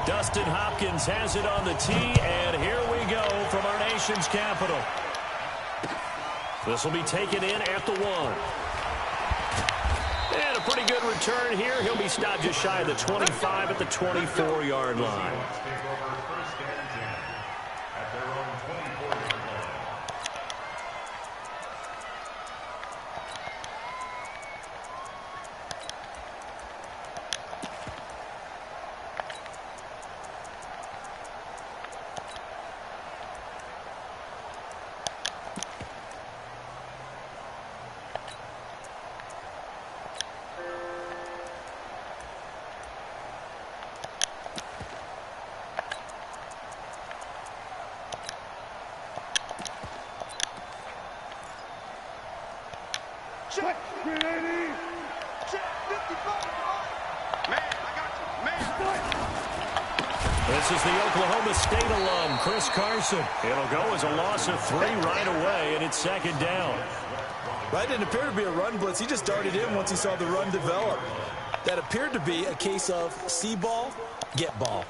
Dustin Hopkins has it on the tee, and here we go from our nation's capital. This will be taken in at the 1. And a pretty good return here. He'll be stopped just shy of the 25 at the 24-yard line. Check. 380. Check. 55. Man, I got you. Man. This is the Oklahoma State alum, Chris Carson. It'll go as a loss of 3 right away, and it's second down. That didn't appear to be a run blitz. He just darted in once he saw the run develop. That appeared to be a case of see ball, get ball.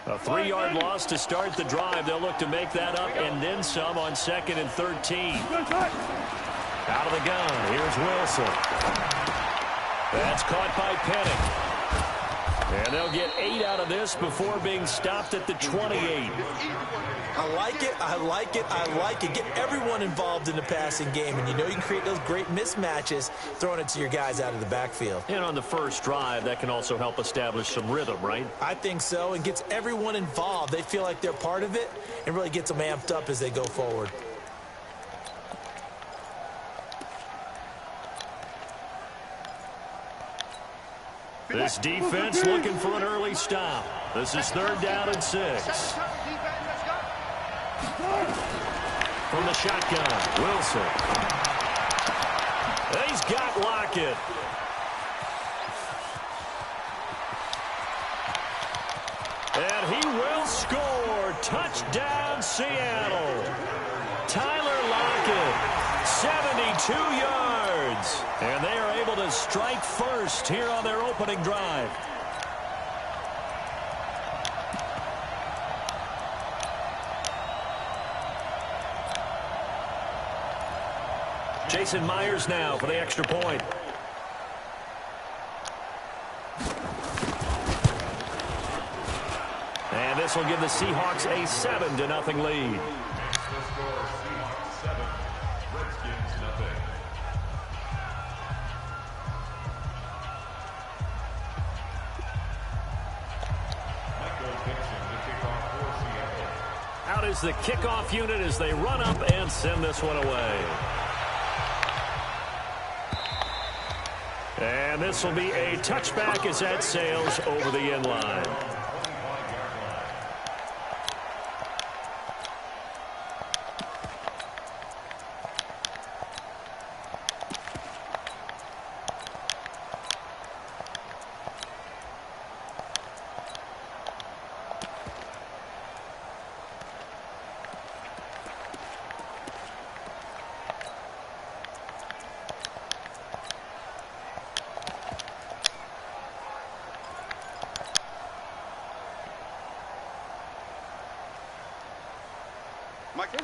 A 3-yard loss to start the drive. They'll look to make that up and then some on 2nd and 13. Out of the gun, here's Wilson. That's caught by Penning. And they'll get 8 out of this before being stopped at the 28. I like it, I like it, I like it. Get everyone involved in the passing game, and you know you can create those great mismatches throwing it to your guys out of the backfield. And on the first drive, that can also help establish some rhythm, right? I think so, and gets everyone involved. They feel like they're part of it, and really gets them amped up as they go forward. This defense looking for an early stop. This is 3rd down and 6. From the shotgun, Wilson. He's got Lockett. And he will score. Touchdown, Seattle. Tyler Lockett, 72 yards. And they are able to strike first here on their opening drive. Jason Myers now for the extra point. And this will give the Seahawks a 7-0 lead. Out is the kickoff unit as they run up and send this one away. And this will be a touchback as that sails over the end line.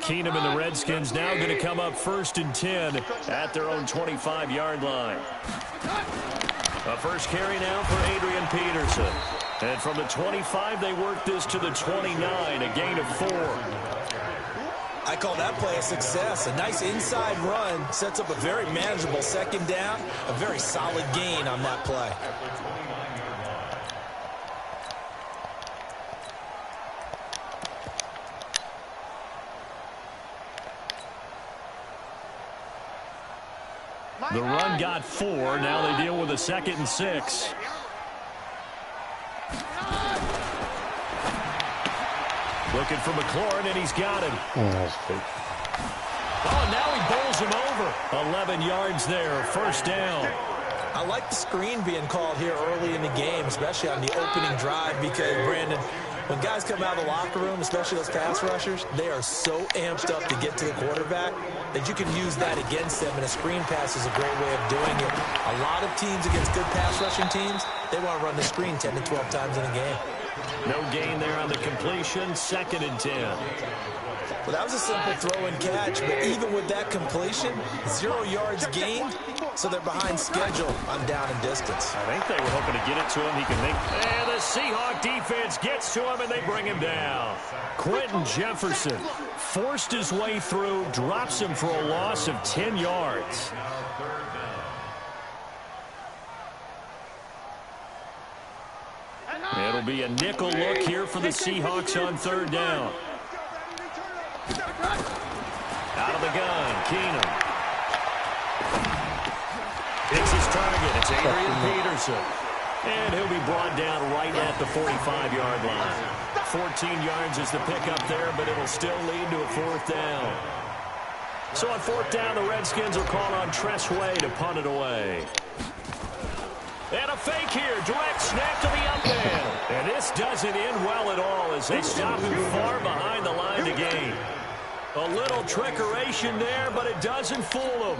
Keenum and the Redskins now going to come up 1st and 10 at their own 25-yard line. A first carry now for Adrian Peterson. And from the 25, they work this to the 29, a gain of 4. I call that play a success. A nice inside run sets up a very manageable 2nd down. A very solid gain on that play. The run got 4. Now they deal with a 2nd and 6. Looking for McLaurin, and he's got him. Oh, now he bowls him over. 11 yards there, 1st down. I like the screen being called here early in the game, especially on the opening drive, because, Brandon, When guys come out of the locker room, especially those pass rushers, they are so amped up to get to the quarterback that you can use that against them, and a screen pass is a great way of doing it. A lot of teams against good pass rushing teams, they want to run the screen 10 to 12 times in a game. No gain there on the completion, 2nd and 10. Well, that was a simple throw and catch, but even with that completion, 0 yards gained, so they're behind schedule on down and distance. I think they were hoping to get it to him. He can make. And the Seahawk defense gets to him, and they bring him down. Quentin Jefferson forced his way through, drops him for a loss of 10 yards. It'll be a nickel look here for the Seahawks on 3rd down. Out of the gun, Keenum. It's his target. It's Adrian Peterson. And he'll be brought down right at the 45-yard line. 14 yards is the pickup there, but it'll still lead to a 4th down. So on 4th down, the Redskins will call on Tress Way to punt it away. And a fake here. Direct snap to the up man. And this doesn't end well at all as they stop him far behind the line to gain. A little trickeration there, but it doesn't fool him.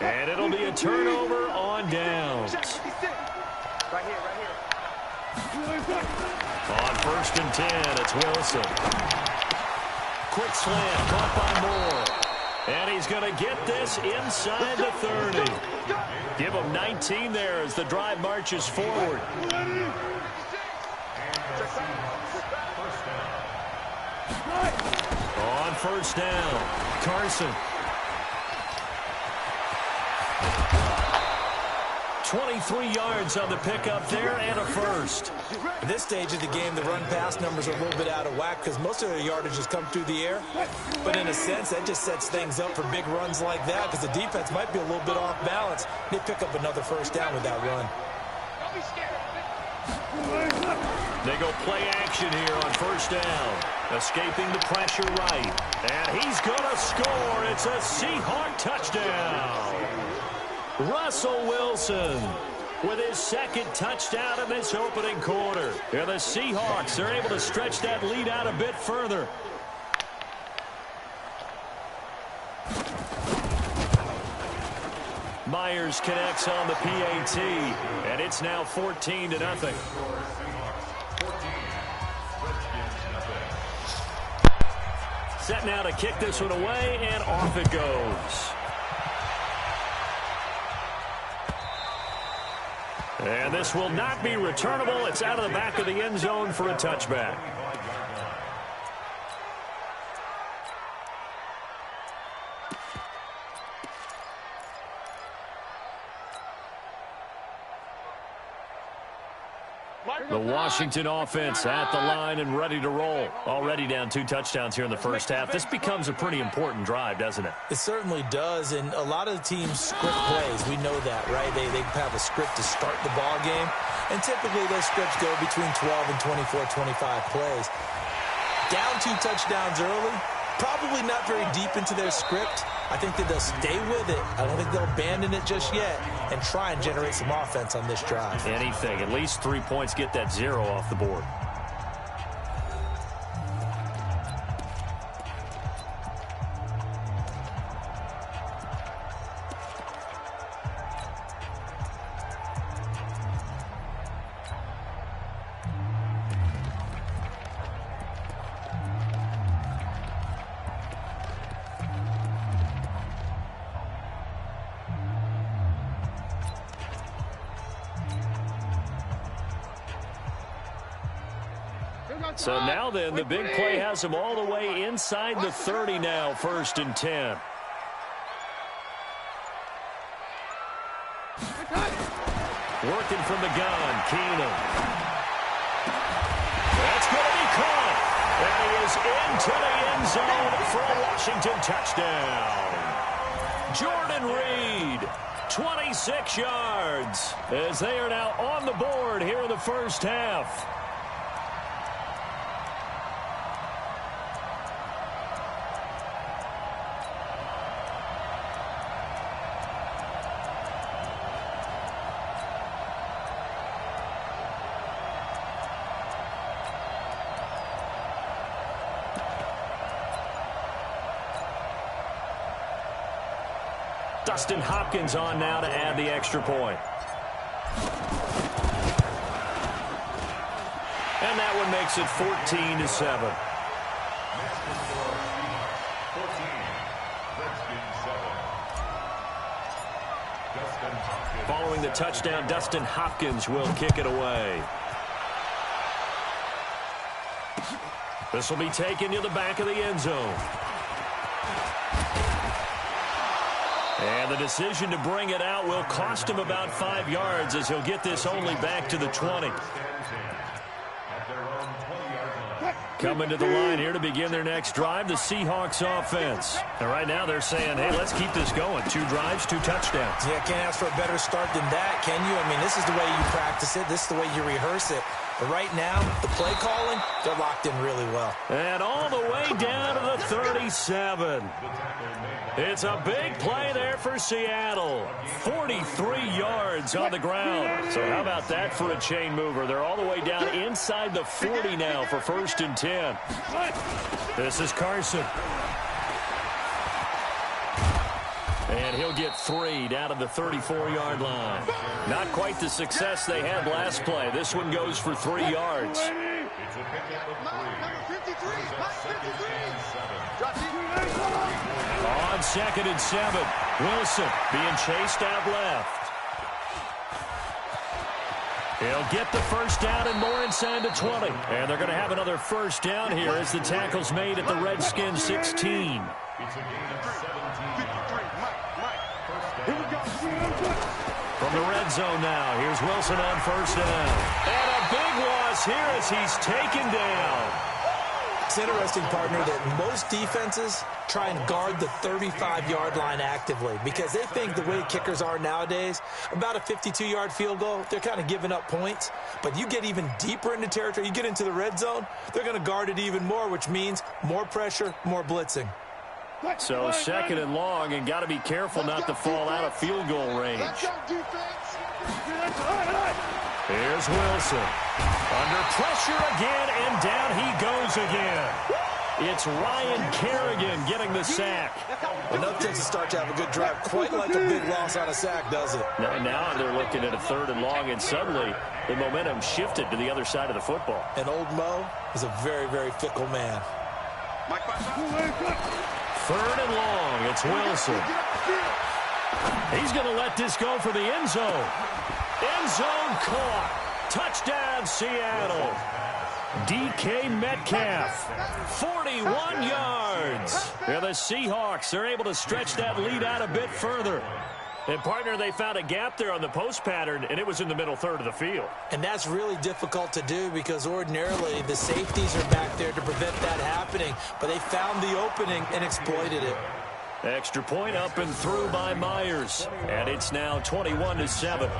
And it'll be a turnover on downs. Right here. On 1st and 10, it's Wilson. Quick slant, caught by Moore. And he's going to get this inside the 30. Give him 19 there as the drive marches forward. On 1st down, Carson. 23 yards on the pickup there and a 1st. At this stage of the game, the run-pass numbers are a little bit out of whack because most of their yardage has come through the air. But in a sense, that just sets things up for big runs like that because the defense might be a little bit off balance. They pick up another 1st down with that run. They go play action here on 1st down. Escaping the pressure right. And he's going to score. It's a Seahawk touchdown. Russell Wilson with his 2nd touchdown in this opening quarter. And the Seahawks are able to stretch that lead out a bit further. Myers connects on the PAT, and it's now 14-0. Set now to kick this one away, and off it goes. And this will not be returnable. It's out of the back of the end zone for a touchback. The Washington offense at the line and ready to roll. Already down 2 touchdowns here in the 1st half. This becomes a pretty important drive, doesn't it? It certainly does, and a lot of the teams script plays. We know that, right? They have a script to start the ball game, and typically those scripts go between 12 and 24, 25 plays. Down 2 touchdowns early, probably not very deep into their script. I think that they'll stay with it. I don't think they'll abandon it just yet and try and generate some offense on this drive. Anything. At least 3 points, get that 0 off the board. So now then, the big play has them all the way inside the 30 now, 1st and 10. Working from the gun, Keenum. That's going to be caught. And he is into the end zone for a Washington touchdown. Jordan Reed, 26 yards, as they are now on the board here in the 1st half. Dustin Hopkins on now to add the extra point. And that one makes it 14-7. Following the touchdown, Dustin Hopkins will kick it away. This will be taken to the back of the end zone. And the decision to bring it out will cost him about 5 yards as he'll get this only back to the 20. Coming to the line here to begin their next drive, the Seahawks offense. And right now they're saying, hey, let's keep this going. 2 drives, 2 touchdowns. Yeah, can't ask for a better start than that, can you? I mean, this is the way you practice it. This is the way you rehearse it. But right now, the play calling, they're locked in really well. And all the way down to the 37. It's a big play there for Seattle. 43 yards on the ground. So how about that for a chain mover? They're all the way down inside the 40 now for 1st and 10. This is Carson. And he'll get 3 down to the 34-yard line. Not quite the success they had last play. This one goes for 3 yards. On 2nd and 7, Wilson being chased out left. He'll get the first down and more inside the 20. And they're going to have another first down here as the tackle's made at the Redskins 16. From the red zone now, here's Wilson on first down. And a big loss here as he's taken down. It's interesting, partner, that most defenses try and guard the 35-yard line actively because they think the way kickers are nowadays, about a 52-yard field goal, they're kind of giving up points. But you get even deeper into territory, you get into the red zone, they're going to guard it even more, which means more pressure, more blitzing. So 2nd and long, and got to be careful not to fall out of field goal range. Here's Wilson. Under pressure again, and down he goes again. It's Ryan Kerrigan getting the sack. Enough takes a start to have a good drive. Quite like a big loss on a sack, does it? Now they're looking at a 3rd and long, and suddenly the momentum shifted to the other side of the football. And old Mo is a very, very fickle man. 3rd and long, it's Wilson. He's going to let this go for the end zone. End zone caught. Touchdown, Seattle. DK Metcalf, 41 yards. Yeah, the Seahawks are able to stretch that lead out a bit further. And, partner, they found a gap there on the post pattern, and it was in the middle 3rd of the field. And that's really difficult to do because ordinarily the safeties are back there to prevent that happening. But they found the opening and exploited it. Extra point up and through by Myers. And it's now 21-7.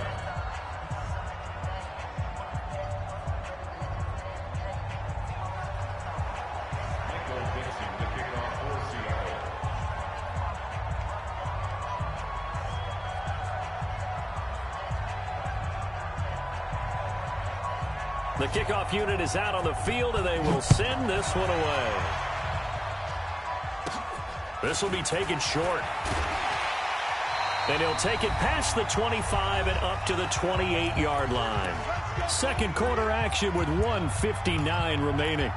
The kickoff unit is out on the field, and they will send this one away. This will be taken short. And he'll take it past the 25 and up to the 28-yard line. Second quarter action with 1:59 remaining.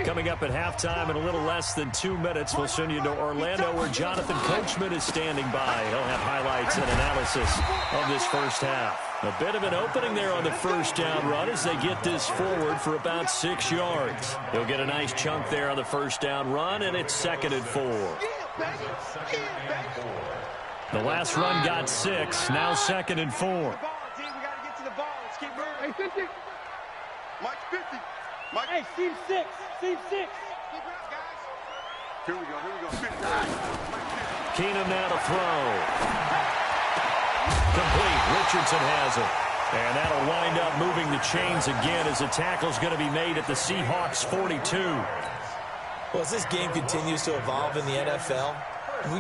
Coming up at halftime in a little less than 2 minutes, we'll send you to Orlando where Jonathan Coachman is standing by. He'll have highlights and analysis of this first half. A bit of an opening there on the first down run as they get this forward for about 6 yards. They'll get a nice chunk there on the first down run, and it's 2nd and 4. The last run got 6, now 2nd and 4. Mike 50. Mike. Hey, team 6. Team 6. Here we go. 50. Keenum now to throw. Complete. Richardson has it. And that'll wind up moving the chains again as the tackle's going to be made at the Seahawks 42. Well, as this game continues to evolve in the NFL,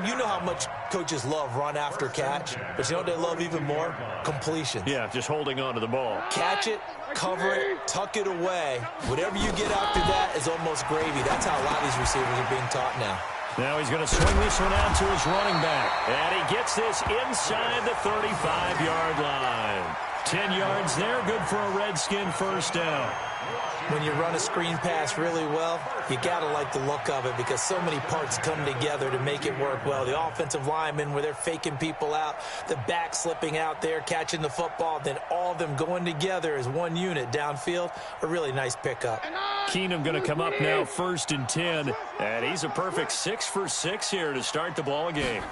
you know how much coaches love run after catch, but you know what they love even more? Completions. Yeah, just holding on to the ball. Catch it, cover it, tuck it away. Whatever you get after that is almost gravy. That's how a lot of these receivers are being taught now. Now he's going to swing this one out to his running back. And he gets this inside the 35-yard line. 10 yards there, good for a Redskin first down. When you run a screen pass really well, you got to like the look of it because so many parts come together to make it work well. The offensive linemen, where they're faking people out, the back slipping out there, catching the football, then all of them going together as one unit downfield. A really nice pickup. Keenum going to come up now 1st and 10, and he's a perfect 6 for 6 here to start the ball game.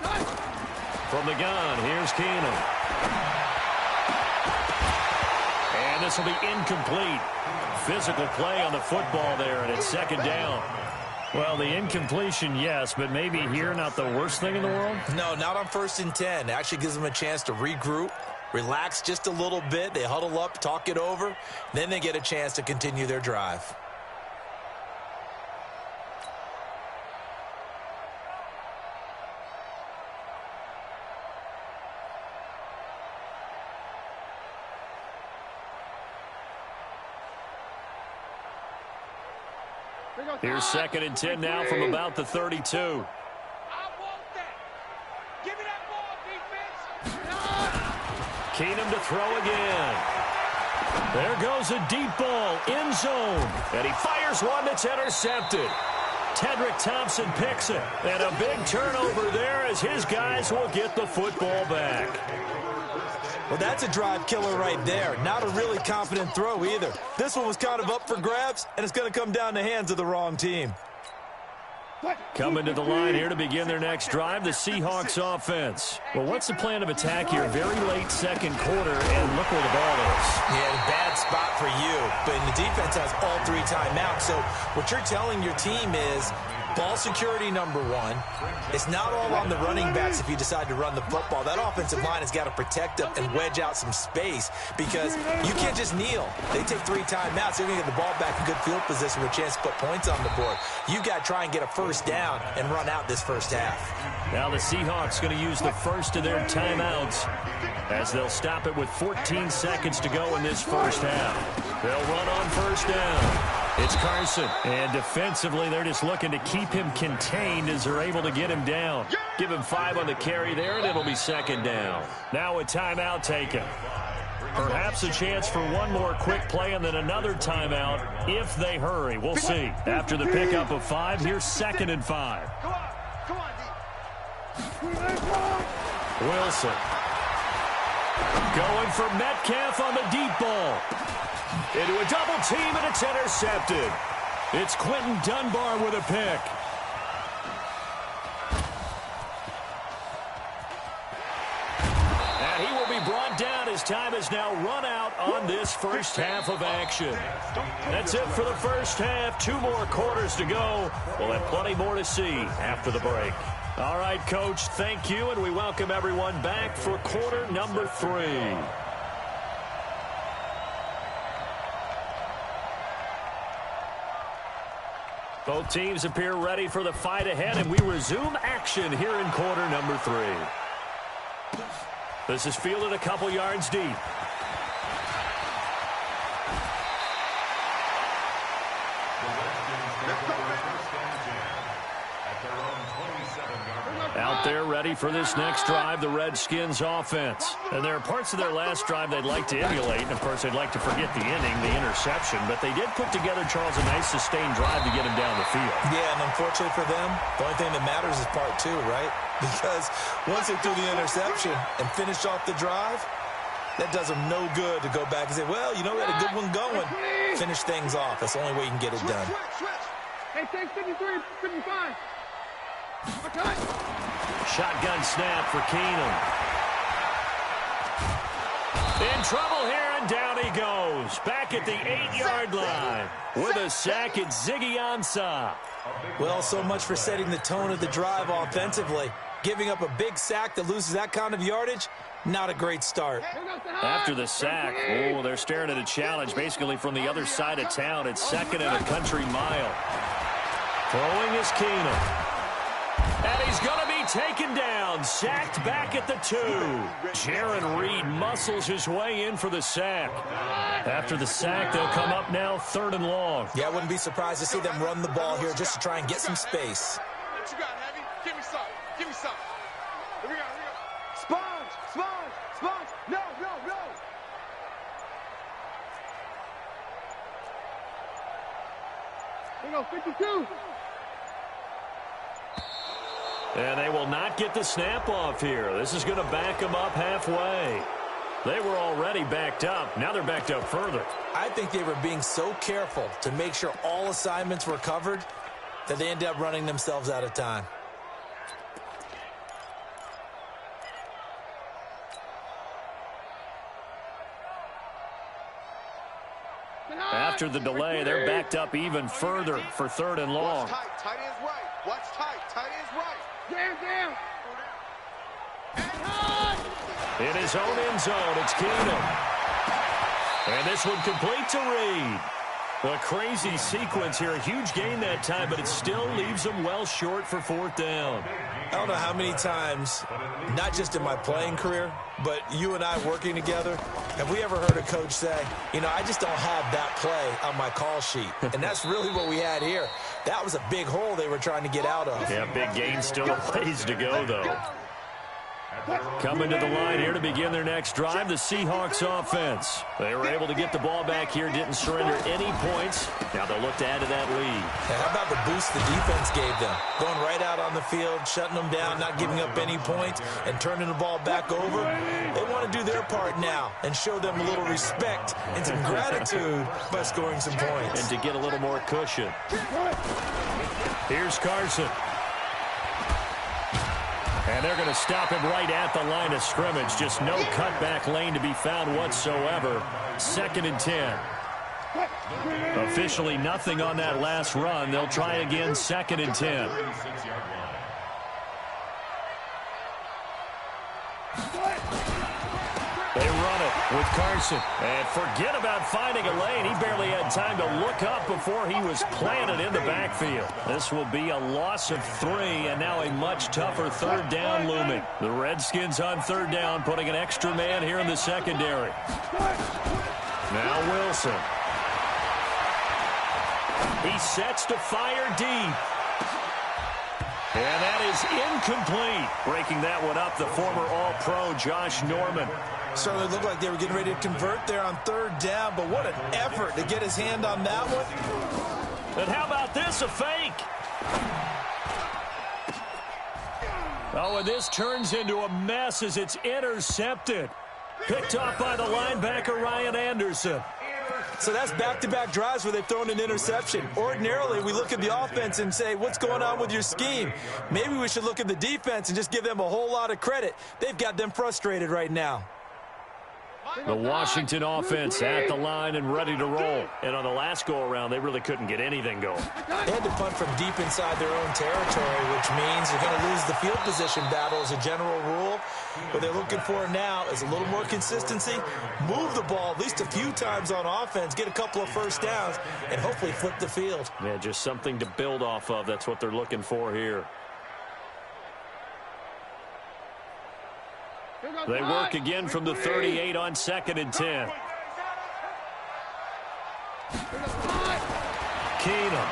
From the gun, here's Keenum. And this will be incomplete. Physical play on the football there, and it's 2nd down. Well, the incompletion, yes, but maybe here not the worst thing in the world? No, not on 1st and 10. It actually gives them a chance to regroup, relax just a little bit. They huddle up, talk it over, then they get a chance to continue their drive. Here's 2nd and 10 now from about the 32. I want that. Give me that ball, defense. Keenum to throw again. There goes a deep ball, end zone. And he fires one that's intercepted. Tedrick Thompson picks it. And a big turnover there as his guys will get the football back. Well, that's a drive killer right there. Not a really confident throw either. This one was kind of up for grabs, and it's going to come down the hands of the wrong team. Coming to the line here to begin their next drive, the Seahawks offense. Well, what's the plan of attack here? Very late 2nd quarter, and look where the ball is. Yeah, bad spot for you. But the defense has all 3 timeouts. So what you're telling your team is ball security number 1. It's not all on the running backs if you decide to run the football. That offensive line has got to protect them and wedge out some space because you can't just kneel. They take 3 timeouts. They're going to get the ball back in good field position with a chance to put points on the board. You've got to try and get a 1st down and run out this first half. Now the Seahawks going to use the first of their timeouts as they'll stop it with 14 seconds to go in this first half. They'll run on 1st down. It's Carson, and defensively, they're just looking to keep him contained as they're able to get him down. Give him 5 on the carry there, and it'll be 2nd down. Now a timeout taken. Perhaps a chance for one more quick play and then another timeout if they hurry. We'll see. After the pickup of 5, here's 2nd and 5. Come on, Wilson. Going for Metcalf on the deep ball. Into a double team, and it's intercepted. It's Quentin Dunbar with a pick. And he will be brought down as time has now run out on this first half of action. That's it for the first half. 2 more quarters to go. We'll have plenty more to see after the break. All right, Coach, thank you, and we welcome everyone back for quarter number 3. Both teams appear ready for the fight ahead, and we resume action here in quarter number 3. This is fielded a couple yards deep. Out there ready for this next drive, the Redskins offense. And there are parts of their last drive they'd like to emulate, and of course they'd like to forget the inning, the interception, but they did put together, Charles, a nice sustained drive to get him down the field. Yeah, and unfortunately for them, the only thing that matters is part 2, right? Because once they threw the interception and finished off the drive, that does them no good to go back and say, well, you know, we had a good one going. Finish things off. That's the only way you can get it done. Hey, take 53, 55. Okay. Shotgun snap for Keenum. In trouble here, and down he goes. Back at the 8-yard line. With a sack, it's Ziggy Ansah. Well, so much for setting the tone of the drive offensively. Giving up a big sack that loses that kind of yardage, not a great start. After the sack, oh, they're staring at a challenge basically from the other side of town. It's 2nd and a country mile. Throwing is Keenum. And he's going to be taken down. Sacked back at the 2. Jaron Reed muscles his way in for the sack. After the sack, they'll come up now 3rd and long. Yeah, I wouldn't be surprised to see them run the ball here just to try and get some space. What you got, Heavy? Give me some. Give me some. Here we go. Here we go. Sponge, sponge, sponge. No, no, no. Here we go, 52. And they will not get the snap off here. This is going to back them up halfway. They were already backed up. Now they're backed up further. I think they were being so careful to make sure all assignments were covered that they ended up running themselves out of time. After the delay, they're backed up even further for 3rd and long. Watch tight. Tight ends right. Watch tight. Tight ends right. Down. In his own end zone, it's Keenum. And this one complete to Reed. A crazy sequence here. A huge gain that time, but it still leaves them well short for 4th down. I don't know how many times, not just in my playing career, but you and I working together, have we ever heard a coach say, you know, I just don't have that play on my call sheet. And that's really what we had here. That was a big hole they were trying to get out of. Yeah, big gain, still a ways to go, though. Coming to the line here to begin their next drive, the Seahawks offense. They were able to get the ball back here, didn't surrender any points. Now they'll look to add to that lead. How about the boost the defense gave them? Going right out on the field, shutting them down, not giving up any points, and turning the ball back over. They want to do their part now and show them a little respect and some gratitude by scoring some points. And to get a little more cushion. Here's Carson. And they're going to stop him right at the line of scrimmage. Just no cutback lane to be found whatsoever. 2nd and 10. Officially nothing on that last run. They'll try again, 2nd and 10. They run it with Carson. And forget about finding a lane. He barely had time to look up before he was planted in the backfield. This will be a loss of 3, and now a much tougher 3rd down looming. The Redskins on 3rd down, putting an extra man here in the secondary. Now Wilson. He sets to fire deep. And that is incomplete. Breaking that one up, the former All-Pro Josh Norman. Certainly looked like they were getting ready to convert there on 3rd down, but what an effort to get his hand on that one. And how about this, a fake? Oh, and this turns into a mess as it's intercepted. Picked off by the linebacker, Ryan Anderson. So that's back-to-back drives where they've thrown an interception. Ordinarily, we look at the offense and say, what's going on with your scheme? Maybe we should look at the defense and just give them a whole lot of credit. They've got them frustrated right now. The Washington offense at the line and ready to roll. And on the last go-around, they really couldn't get anything going. They had to punt from deep inside their own territory, which means they're going to lose the field position battle as a general rule. What they're looking for now is a little more consistency, move the ball at least a few times on offense, get a couple of 1st downs, and hopefully flip the field. Yeah, just something to build off of. That's what they're looking for here. They work again from the 38 on 2nd and 10. Keenum.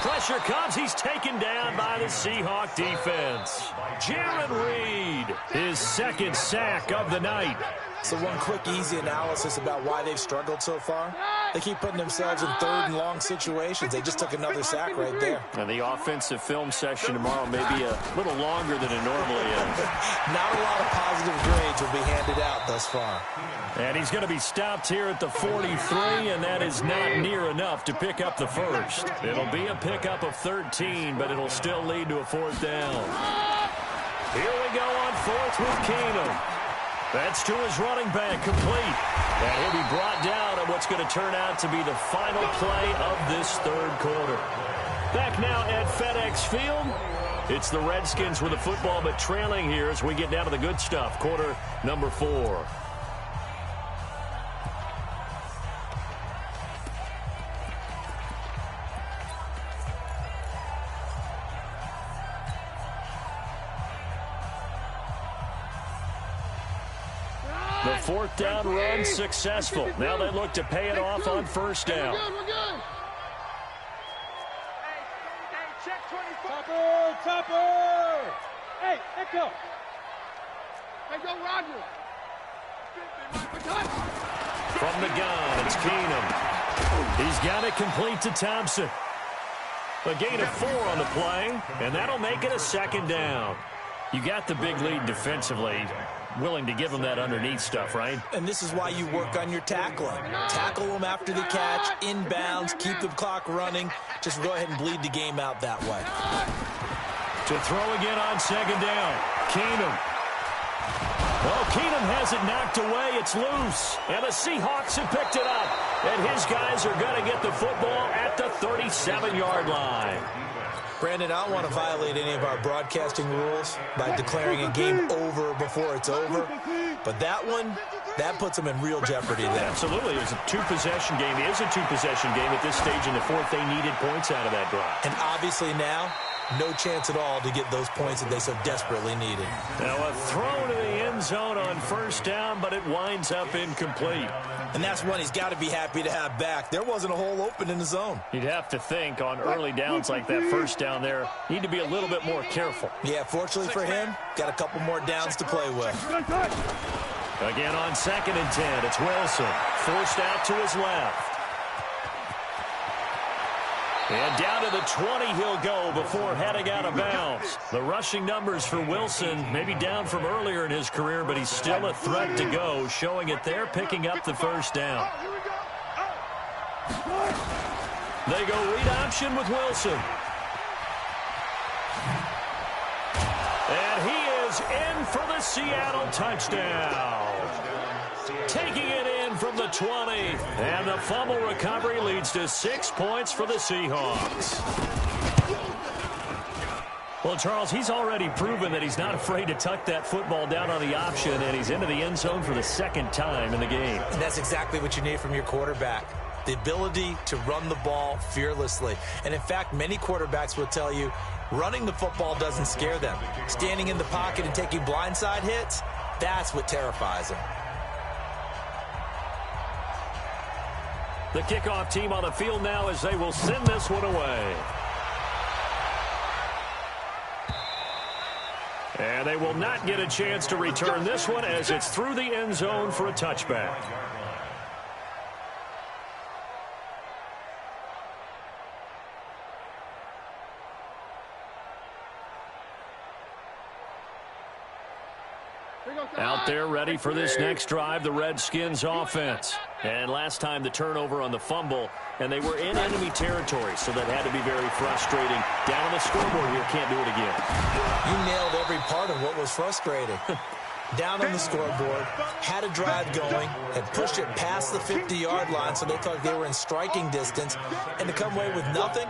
Pressure comes. He's taken down by the Seahawk defense. Jaron Reed, his 2nd sack of the night. So one quick, easy analysis about why they've struggled so far. They keep putting themselves in 3rd and long situations. They just took another sack right there. And the offensive film session tomorrow may be a little longer than it normally is. Not a lot of positive grades will be handed out thus far. And he's going to be stopped here at the 43, and that is not near enough to pick up the 1st. It'll be a pickup of 13, but it'll still lead to a 4th down. Here we go on 4th with Keenum. That's to his running back, complete. And he'll be brought down on what's going to turn out to be the final play of this 3rd quarter. Back now at FedEx Field. It's the Redskins with the football, but trailing here as we get down to the good stuff. Quarter number 4. The fourth down run successful. Now they look to pay it off on first down. We're good. Hey, check 24. Topper. Hey, Echo. Hey, go, Roger. From the gun, it's Keenum. He's got it complete to Thompson. A gain of 4 on the play, and that'll make it a second down. You got the big lead defensively. Willing to give them that underneath stuff, right? And this is why you work on your tackling. Tackle them after the catch, inbounds, keep the clock running. Just go ahead and bleed the game out that way. To throw again on second down. Keenum. Well, Keenum has it knocked away. It's loose. And the Seahawks have picked it up. And his guys are going to get the football at the 37-yard line. Brandon, I don't want to violate any of our broadcasting rules by declaring a game over before it's over. But that one, that puts them in real jeopardy there. Absolutely. It was a two-possession game. It is a two-possession game at this stage in the fourth. They needed points out of that drive. And obviously now, no chance at all to get those points that they so desperately needed. Now a throw to the end zone on first down, but it winds up incomplete. And that's one he's got to be happy to have back. There wasn't a hole open in the zone. You'd have to think on early downs like that first down there, need to be a little bit more careful. Yeah, fortunately for him, got a couple more downs to play with. Again on 2nd and 10, it's Wilson. Forced out to his left. And down to the 20 he'll go before heading out of bounds. The rushing numbers for Wilson maybe down from earlier in his career, but he's still a threat to go, showing it there, picking up the first down. They go read option with Wilson. And he is in for the Seattle touchdown. Taking it in from the 20. And the fumble recovery leads to 6 points for the Seahawks. Well, Charles, he's already proven that he's not afraid to tuck that football down on the option, and he's into the end zone for the second time in the game. And that's exactly what you need from your quarterback. The ability to run the ball fearlessly. And in fact, many quarterbacks will tell you running the football doesn't scare them. Standing in the pocket and taking blindside hits, that's what terrifies them. The kickoff team on the field now as they will send this one away. And they will not get a chance to return this one as it's through the end zone for a touchback. Out there ready for this next drive, the Redskins offense. And last time the turnover on the fumble, and they were in enemy territory, so that had to be very frustrating. Down on the scoreboard here, can't do it again. You nailed every part of what was frustrating. Down on the scoreboard, had a drive going, had pushed it past the 50-yard line, so they thought they were in striking distance, and to come away with nothing,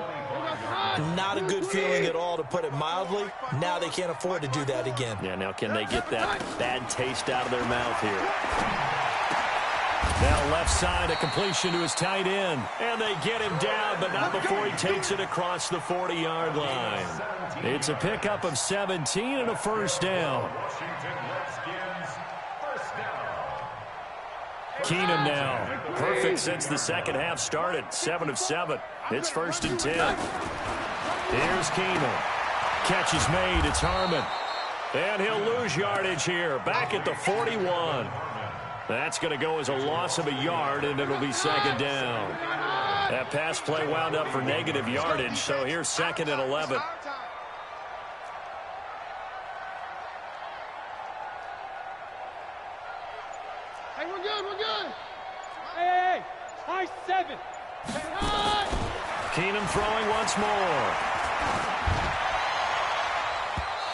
not a good feeling at all, to put it mildly. Now they can't afford to do that again. Yeah, now can they get that bad taste out of their mouth here? Now left side, a completion to his tight end. And they get him down, but not before he takes it across the 40-yard line. It's a pickup of 17 and a first down. Keenum now. Perfect since the second half started. 7 of 7. It's 1st and 10. Here's Keenum. Catch is made. It's Harmon. And he'll lose yardage here. Back at the 41. That's going to go as a loss of a yard, and it'll be second down. That pass play wound up for negative yardage, so here's 2nd and 11. Hey, we're good, we're good. Hey, high 7. Keenum throwing once more.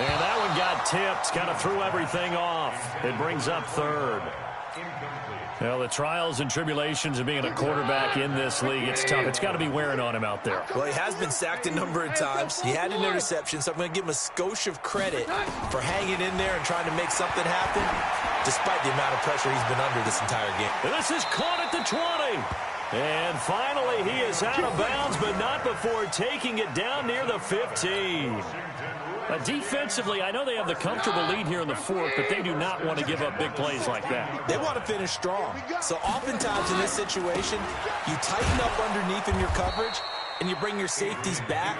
And that one got tipped, kind of threw everything off. It brings up 3rd. Well, the trials and tribulations of being a quarterback in this league, it's tough. It's got to be wearing on him out there. Well, he has been sacked a number of times. He had an interception, so I'm going to give him a skosh of credit for hanging in there and trying to make something happen, despite the amount of pressure he's been under this entire game. And this is caught at the 20. And finally, he is out of bounds, but not before taking it down near the 15. Defensively, I know they have the comfortable lead here in the fourth, but they do not want to give up big plays like that. They want to finish strong. So oftentimes in this situation, you tighten up underneath in your coverage, and you bring your safeties back.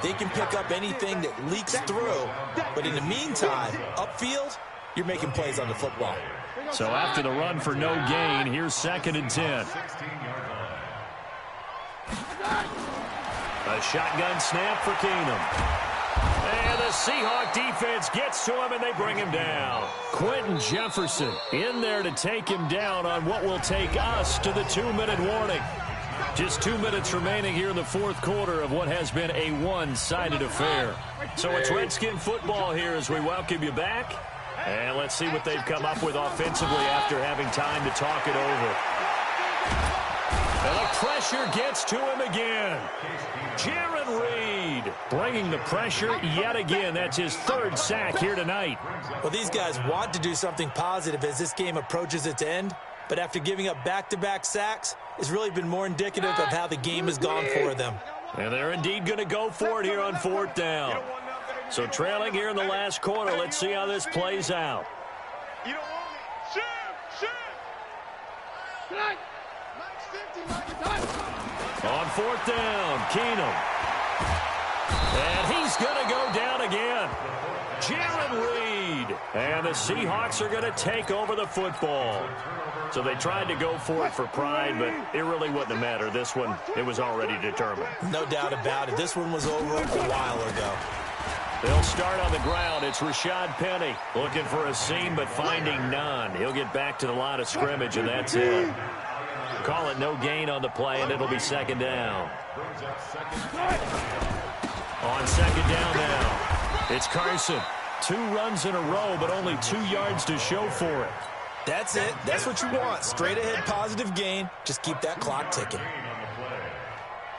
They can pick up anything that leaks through. But in the meantime, upfield, you're making plays on the football. So after the run for no gain, here's 2nd and 10. A shotgun snap for Keenum. And the Seahawk defense gets to him, and they bring him down. Quentin Jefferson in there to take him down on what will take us to the 2-minute warning. Just 2 minutes remaining here in the fourth quarter of what has been a one-sided affair. So it's Redskin football here as we welcome you back. And let's see what they've come up with offensively after having time to talk it over. And the pressure gets to him again. Jaron Reed bringing the pressure yet again. That's his 3rd sack here tonight. Well, these guys want to do something positive as this game approaches its end. But after giving up back-to-back sacks, it's really been more indicative of how the game has gone for them. And they're indeed going to go for it here on 4th down. So trailing here in the last quarter, let's see how this plays out. You don't want it. Shoot! On 4th down, Keenum. And he's going to go down again. Jaron Reed. And the Seahawks are going to take over the football. So they tried to go for it for pride, but it really wouldn't have mattered. This one, it was already determined. No doubt about it. This one was over a while ago. They'll start on the ground. It's Rashad Penny looking for a seam, but finding none. He'll get back to the line of scrimmage, and that's it. Call it no gain on the play, and it'll be 2nd down. On 2nd down now, it's Carson. 2 runs in a row, but only 2 yards to show for it. That's it. That's what you want. Straight ahead positive gain. Just keep that clock ticking.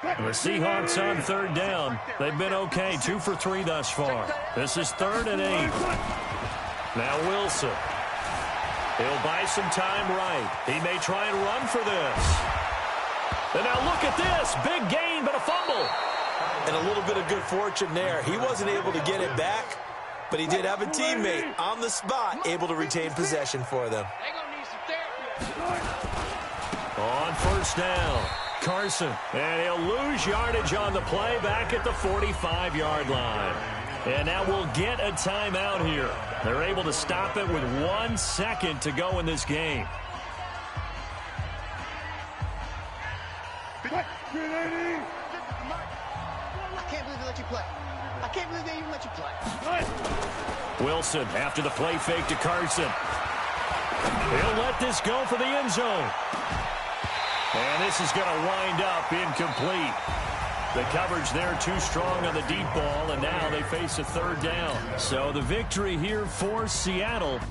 The Seahawks on 3rd down. They've been okay, 2 for 3 thus far. This is 3rd and 8. Now Wilson. He'll buy some time right. He may try and run for this. And now look at this. Big gain, but a fumble. And a little bit of good fortune there. He wasn't able to get it back, but he did have a teammate on the spot able to retain possession for them. They're going to need some therapy. On 1st down, Carson. And he'll lose yardage on the play back at the 45-yard line. And now we'll get a timeout here. They're able to stop it with 1 second to go in this game. Quick, 380. I can't believe they let you play. I can't believe they even let you play. Wilson after the play fake to Carson. He'll let this go for the end zone. And this is going to wind up incomplete. The coverage there too strong on the deep ball, and now they face a 3rd down. So the victory here for Seattle.